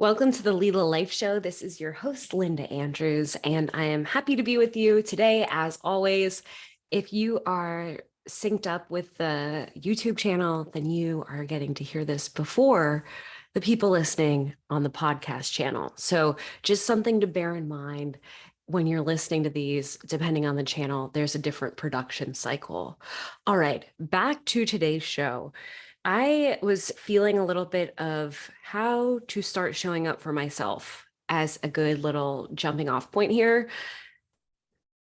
Welcome to the Leela Life Show. This is your host, Linda Andrews, and I am happy to be with you today, as always. If you are synced up with the YouTube channel, then you are getting to hear this before the people listening on the podcast channel. So just something to bear in mind when you're listening to these, depending on the channel, there's a different production cycle. All right, back to today's show. I was feeling a little bit of how to start showing up for myself as a good little jumping off point here.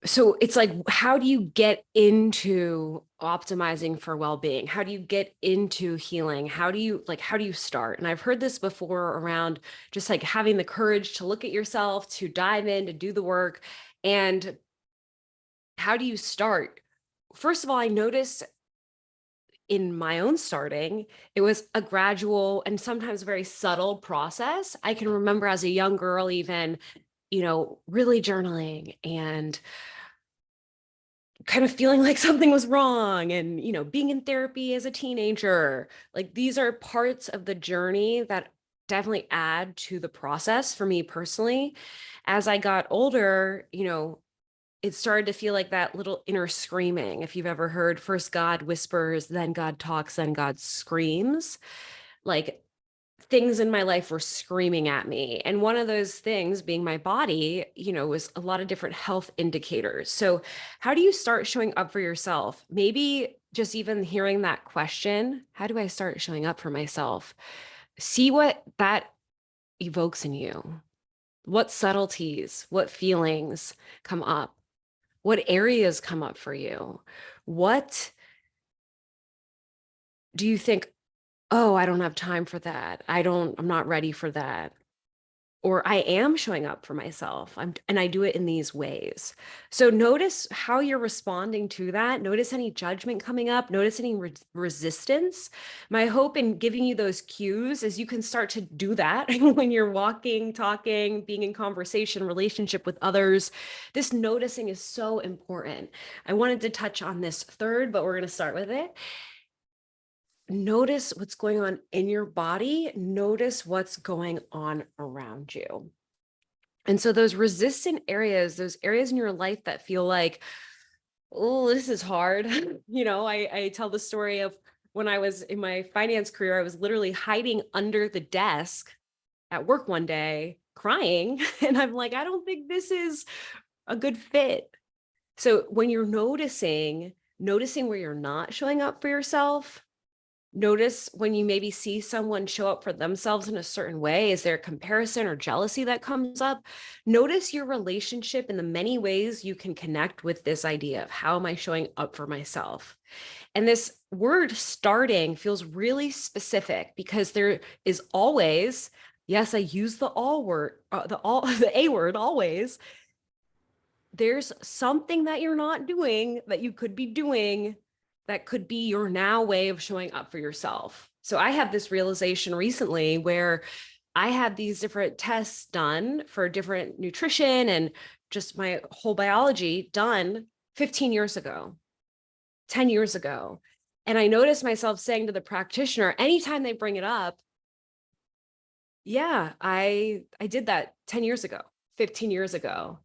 So it's like, how do you get into optimizing for well-being? How do you get into healing? How do you start? And I've heard this before around just like having the courage to look at yourself, to dive in, to do the work. And how do you start? First of all, I noticed in my own starting, it was a gradual and sometimes very subtle process. I can remember as a young girl, even, really journaling and kind of feeling like something was wrong and, being in therapy as a teenager. Like these are parts of the journey that definitely add to the process for me personally. As I got older, it started to feel like that little inner screaming. If you've ever heard first God whispers, then God talks, then God screams, like things in my life were screaming at me. And one of those things being my body, was a lot of different health indicators. So how do you start showing up for yourself? Maybe just even hearing that question, how do I start showing up for myself? See what that evokes in you. What subtleties, what feelings come up? What areas come up for you? What do you think, oh, I don't have time for that. I'm not ready for that. Or I am showing up for myself. And I do it in these ways. So notice how you're responding to that. Notice any judgment coming up. Notice any resistance. My hope in giving you those cues is you can start to do that when you're walking, talking, being in conversation, relationship with others. This noticing is so important. I wanted to touch on this third, but we're going to start with it. Notice what's going on in your body. Notice what's going on around you. And so those resistant areas, those areas in your life that feel like, oh, this is hard. I tell the story of when I was in my finance career, I was literally hiding under the desk at work one day, crying. And I'm like, I don't think this is a good fit. So when you're noticing where you're not showing up for yourself, notice when you maybe see someone show up for themselves in a certain way. Is there a comparison or jealousy that comes up? Notice your relationship in the many ways you can connect with this idea of how am I showing up for myself? And this word starting feels really specific because there is always, yes, I use the all word, the A word always. There's something that you're not doing that you could be doing that could be your now way of showing up for yourself. So I had this realization recently where I had these different tests done for different nutrition and just my whole biology done 15 years ago, 10 years ago. And I noticed myself saying to the practitioner, anytime they bring it up, yeah, I did that 10 years ago, 15 years ago.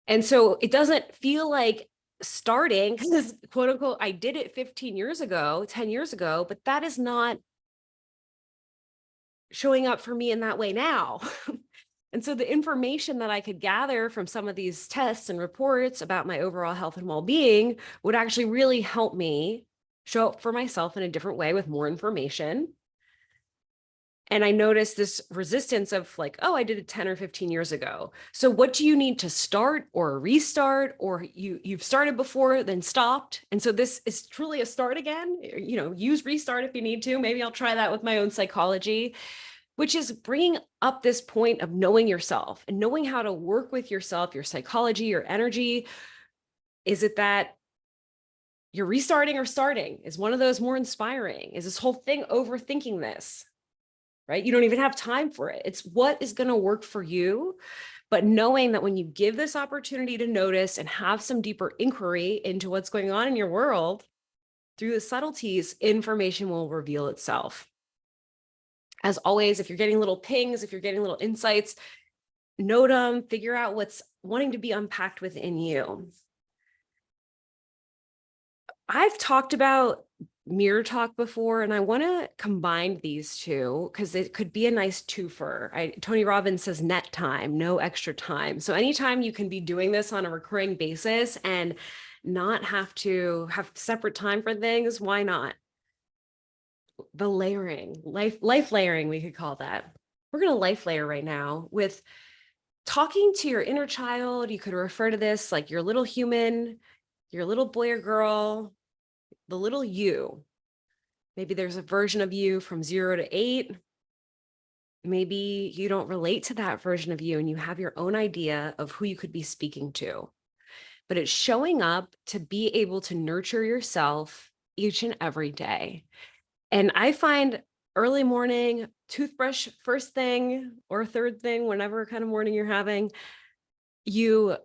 And so it doesn't feel like starting because quote unquote, I did it 15 years ago, 10 years ago, but that is not showing up for me in that way now. And so the information that I could gather from some of these tests and reports about my overall health and well-being would actually really help me show up for myself in a different way with more information. And I noticed this resistance of like, oh, I did it 10 or 15 years ago. So what do you need to start or restart, or you've started before, then stopped? And so this is truly a start again. Use restart if you need to. Maybe I'll try that with my own psychology, which is bringing up this point of knowing yourself and knowing how to work with yourself, your psychology, your energy. Is it that you're restarting or starting? Is one of those more inspiring? Is this whole thing overthinking this? Right? You don't even have time for it. It's what is going to work for you. But knowing that when you give this opportunity to notice and have some deeper inquiry into what's going on in your world through the subtleties, information will reveal itself. As always, if you're getting little pings, if you're getting little insights, note them, figure out what's wanting to be unpacked within you. I've talked about mirror talk before, and I want to combine these two because it could be a nice twofer. Tony Robbins says net time, no extra time. So anytime you can be doing this on a recurring basis and not have to have separate time for things, why not? The layering, life layering, we could call that. We're going to life layer right now with talking to your inner child. You could refer to this like your little human, your little boy or girl, the little you. Maybe there's a version of you from 0 to 8. Maybe you don't relate to that version of you and you have your own idea of who you could be speaking to. But it's showing up to be able to nurture yourself each and every day. And I find early morning, toothbrush first thing or third thing, whatever kind of morning you're having, you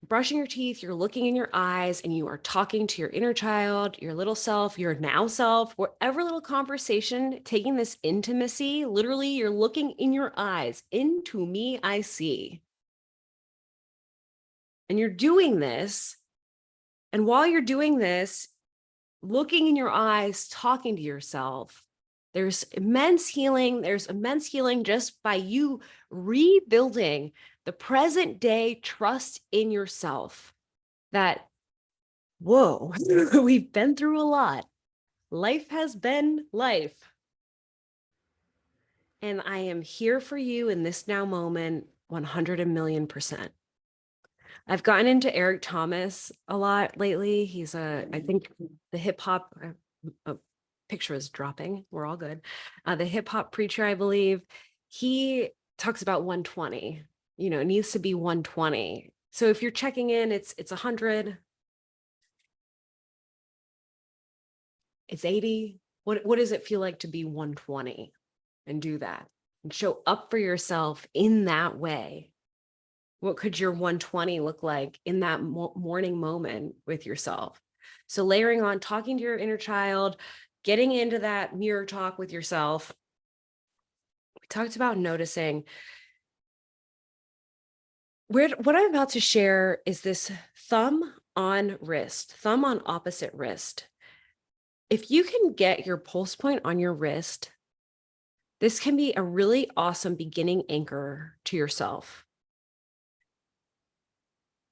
brushing your teeth, you're looking in your eyes, and you are talking to your inner child, your little self, your now self, whatever little conversation, taking this intimacy, literally, you're looking in your eyes, into me, I see. And you're doing this. And while you're doing this, looking in your eyes, talking to yourself, there's immense healing. There's immense healing just by you rebuilding the present day trust in yourself. That, whoa, we've been through a lot. Life has been life. And I am here for you in this now moment, 100 million%. I've gotten into Eric Thomas a lot lately. He's I think the hip hop picture is dropping. We're all good. The hip hop preacher, I believe, he talks about 120. It needs to be 120. So if you're checking in, it's 100. It's 80. What does it feel like to be 120 and do that and show up for yourself in that way? What could your 120 look like in that morning moment with yourself? So layering on talking to your inner child, getting into that mirror talk with yourself. We talked about noticing. What I'm about to share is this thumb on wrist, thumb on opposite wrist. If you can get your pulse point on your wrist, this can be a really awesome beginning anchor to yourself,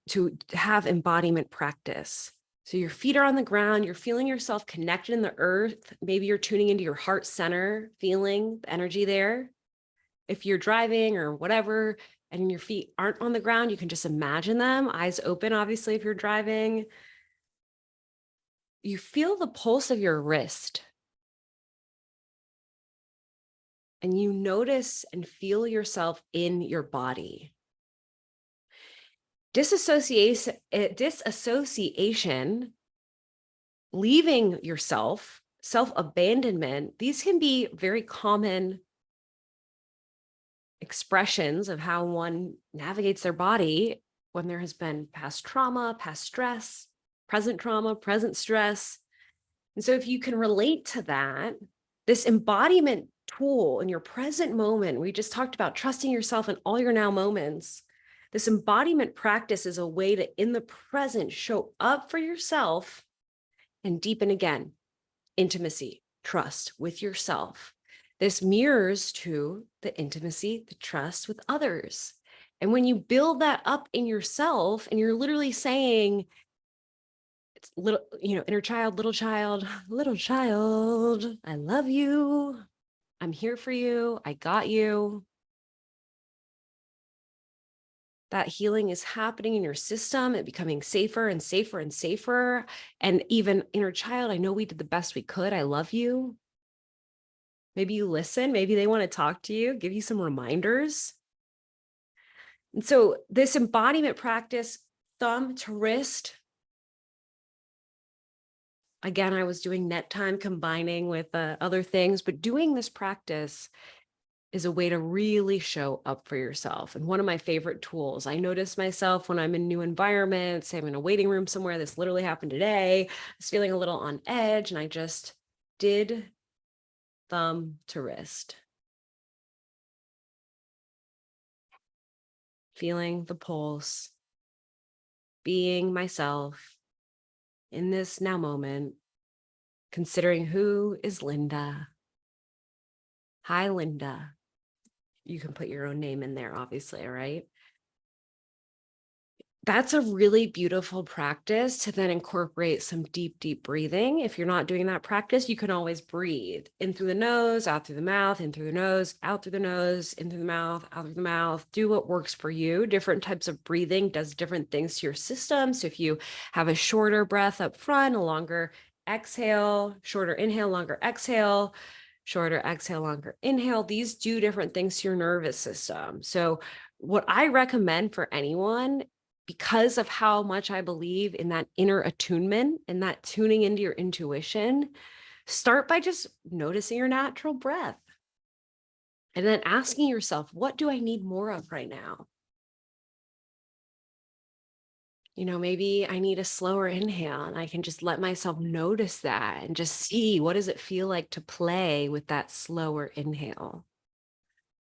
to have embodiment practice. So your feet are on the ground, you're feeling yourself connected in the earth. Maybe you're tuning into your heart center, feeling the energy there. If you're driving or whatever, and your feet aren't on the ground, you can just imagine them, eyes open, obviously, if you're driving. You feel the pulse of your wrist. And you notice and feel yourself in your body. Disassociation, leaving yourself, self-abandonment, these can be very common expressions of how one navigates their body when there has been past trauma, past stress, present trauma, present stress. And so if you can relate to that, this embodiment tool in your present moment, we just talked about trusting yourself in all your now moments. This embodiment practice is a way to, in the present, show up for yourself and deepen again intimacy, trust with yourself. This mirrors to the intimacy, the trust with others. And when you build that up in yourself and you're literally saying, it's little, inner child, little child, I love you. I'm here for you. I got you. That healing is happening in your system, it becoming safer and safer and safer. And even inner child, I know we did the best we could. I love you. Maybe you listen, maybe they want to talk to you, give you some reminders. And so this embodiment practice, thumb to wrist. Again, I was doing net time combining with other things, but doing this practice is a way to really show up for yourself. And one of my favorite tools, I notice myself when I'm in new environments, say I'm in a waiting room somewhere, this literally happened today, I was feeling a little on edge and I just did thumb to wrist. Feeling the pulse, being myself in this now moment, considering who is Linda. Hi, Linda. You can put your own name in there, obviously, right? That's a really beautiful practice to then incorporate some deep, deep breathing. If you're not doing that practice, you can always breathe in through the nose, out through the mouth, in through the nose, out through the nose, in through the mouth, out through the mouth. Do what works for you. Different types of breathing does different things to your system. So if you have a shorter breath up front, a longer exhale, shorter inhale, longer exhale, shorter exhale, longer inhale, these do different things to your nervous system. So what I recommend for anyone, because of how much I believe in that inner attunement and that tuning into your intuition, start by just noticing your natural breath and then asking yourself, what do I need more of right now? Maybe I need a slower inhale, and I can just let myself notice that and just see, what does it feel like to play with that slower inhale?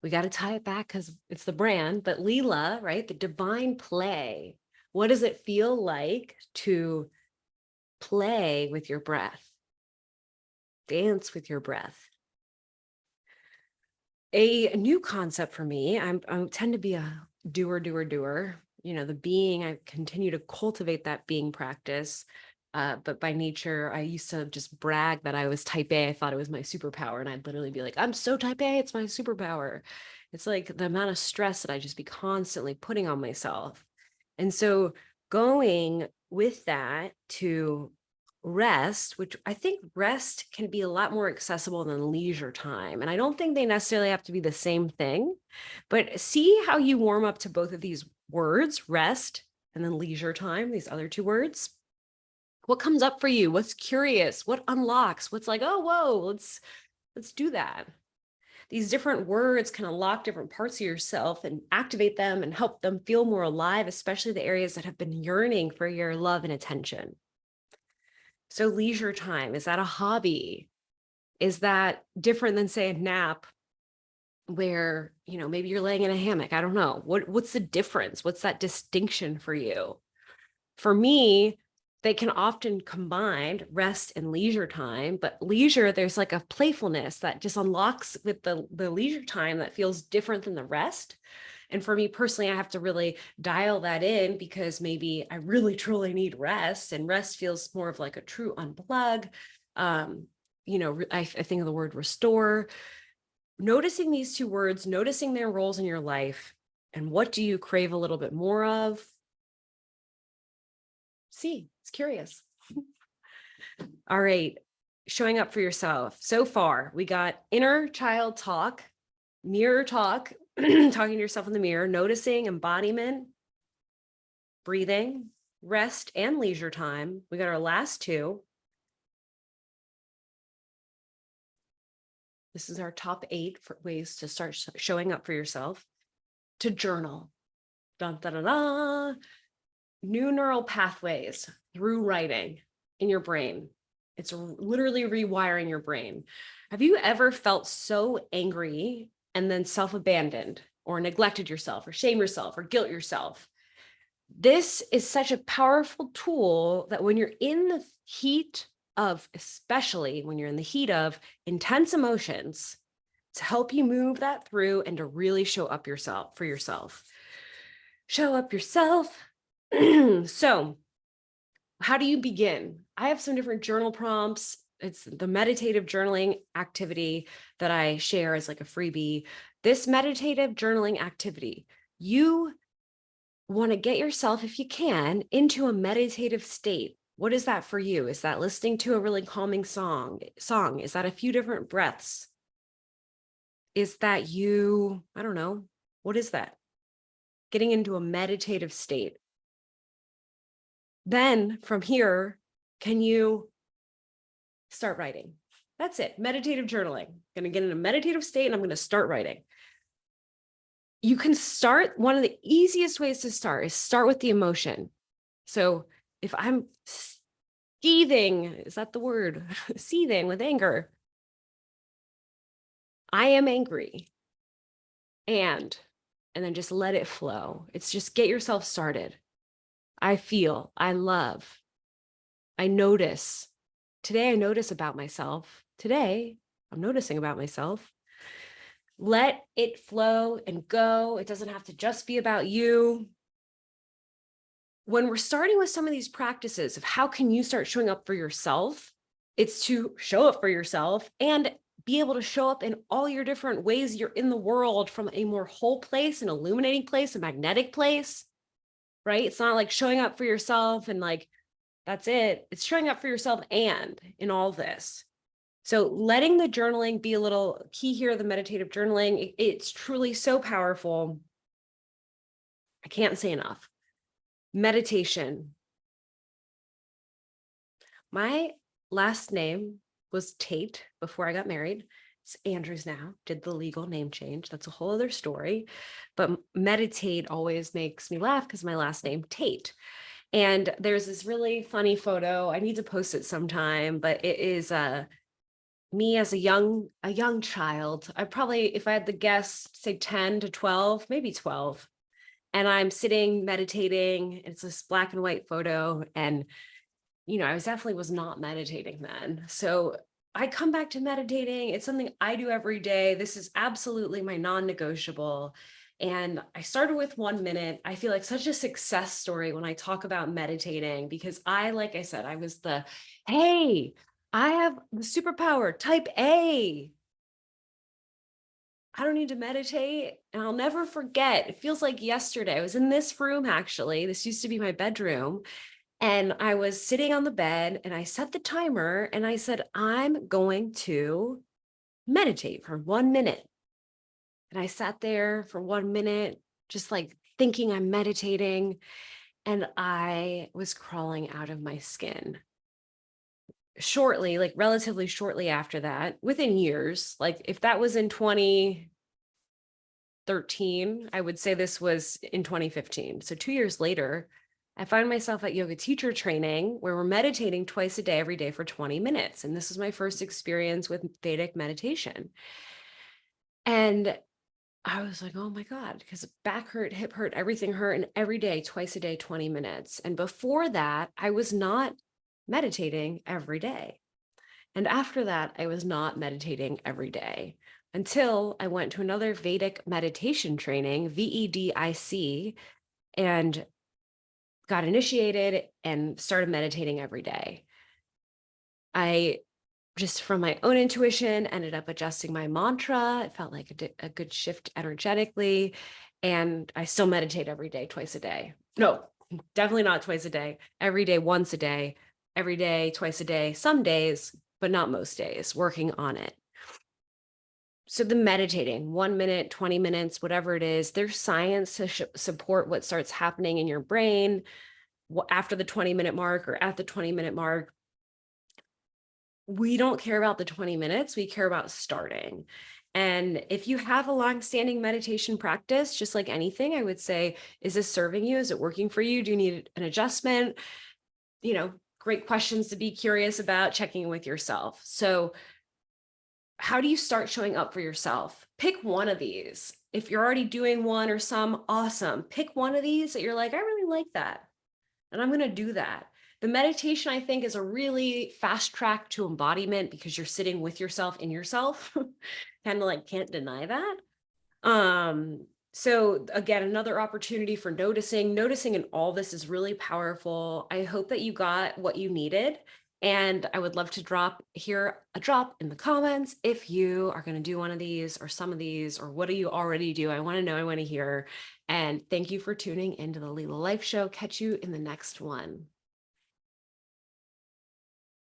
We got to tie it back because it's the brand, but Leela, right? The divine play. What does it feel like to play with your breath? Dance with your breath. A new concept for me, I tend to be a doer. The being, I continue to cultivate that being practice. But by nature, I used to just brag that I was type A. I thought it was my superpower. And I'd literally be like, I'm so type A, it's my superpower. It's like the amount of stress that I just be constantly putting on myself. And so going with that to rest, which I think rest can be a lot more accessible than leisure time. And I don't think they necessarily have to be the same thing, but see how you warm up to both of these words, rest and then leisure time, these other two words. What comes up for you? What's curious? What unlocks? What's like, oh, whoa, let's do that. These different words can unlock different parts of yourself and activate them and help them feel more alive, especially the areas that have been yearning for your love and attention. So leisure time, is that a hobby? Is that different than, say, a nap where, maybe you're laying in a hammock? I don't know. What's the difference? What's that distinction for you? For me, they can often combine rest and leisure time, but leisure, there's like a playfulness that just unlocks with the leisure time that feels different than the rest. And for me personally, I have to really dial that in because maybe I really truly need rest, and rest feels more of like a true unplug. I think of the word restore. Noticing these two words, noticing their roles in your life, and what do you crave a little bit more of? See, it's curious. All right, showing up for yourself. So far, we got inner child talk, mirror talk, talking to yourself in the mirror, noticing embodiment, breathing, rest, and leisure time. We got our last two. This is our top 8 for ways to start showing up for yourself. To journal. Dun, dun, dun, dun. New neural pathways through writing in your brain. It's literally rewiring your brain. Have you ever felt so angry and then self-abandoned or neglected yourself or shame yourself or guilt yourself? This is such a powerful tool that when you're in the heat of, especially when you're in the heat of intense emotions, to help you move that through and to really show up yourself for yourself. Show up yourself. So how do you begin? I have some different journal prompts. It's the meditative journaling activity that I share as like a freebie. This meditative journaling activity, you want to get yourself, if you can, into a meditative state. What is that for you? Is that listening to a really calming song? Is that a few different breaths? Is that you, I don't know, what is that? Getting into a meditative state. Then from here, can you start writing? That's it. Meditative journaling. I'm going to get in a meditative state and I'm going to start writing. You can start, one of the easiest ways to start is start with the emotion. So if I'm seething, is that the word? Seething with anger. I am angry. And then just let it flow. It's just get yourself started. I feel, I love, I notice. Today I notice about myself. Today I'm noticing about myself. Let it flow and go. It doesn't have to just be about you. When we're starting with some of these practices of how can you start showing up for yourself, it's to show up for yourself and be able to show up in all your different ways you're in the world from a more whole place, an illuminating place, a magnetic place, right? It's not like showing up for yourself and like, that's it. It's showing up for yourself and in all this. So letting the journaling be a little key here, the meditative journaling, it's truly so powerful. I can't say enough. Meditation. My last name was Tate before I got married. It's Andrews now, did the legal name change. That's a whole other story. But meditate always makes me laugh because my last name, Tate. And there's this really funny photo. I need to post it sometime, but it is me as a young child. I probably, if I had to guess, say 10 to 12, maybe 12. And I'm sitting meditating. It's this black and white photo. And I definitely was not meditating then. So I come back to meditating. It's something I do every day. This is absolutely my non-negotiable. And I started with 1 minute. I feel like such a success story when I talk about meditating because like I said, I was hey, I have the superpower, type A. I don't need to meditate. And I'll never forget. It feels like yesterday. I was in this room, actually. This used to be my bedroom. And I was sitting on the bed and I set the timer and I said, I'm going to meditate for 1 minute. And I sat there for 1 minute, just like thinking I'm meditating. And I was crawling out of my skin. Shortly, like relatively shortly after that, within years, like if that was in 2013, I would say this was in 2015. So 2 years later, I find myself at yoga teacher training where we're meditating twice a day, every day for 20 minutes. And this is my first experience with Vedic meditation. And I was like, oh my God, because back hurt, hip hurt, everything hurt. And every day, twice a day, 20 minutes. And before that, I was not meditating every day. And after that, I was not meditating every day until I went to another Vedic meditation training, VEDIC, and got initiated and started meditating every day. I just from my own intuition ended up adjusting my mantra. It felt like a good shift energetically. And I still meditate every day, twice a day. No, definitely not twice a day. Every day, once a day, every day, twice a day, some days, but not most days, working on it. So the meditating, 1 minute, 20 minutes, whatever it is, there's science to support what starts happening in your brain after the 20-minute mark or at the 20-minute mark. We don't care about the 20 minutes, we care about starting. And if you have a long-standing meditation practice, just like anything, I would say, is this serving you? Is it working for you? Do you need an adjustment? Great questions to be curious about, checking in with yourself. So how do you start showing up for yourself? Pick one of these. If you're already doing one or some, awesome. Pick one of these that you're like, I really like that. And I'm going to do that. The meditation, I think, is a really fast track to embodiment because you're sitting with yourself in yourself. Kind of like can't deny that. So again, another opportunity for noticing in all this is really powerful. I hope that you got what you needed. And I would love to drop a drop in the comments if you are going to do one of these or some of these, or what do you already do? I want to know, I want to hear. And thank you for tuning into the Leela Life Show. Catch you in the next one.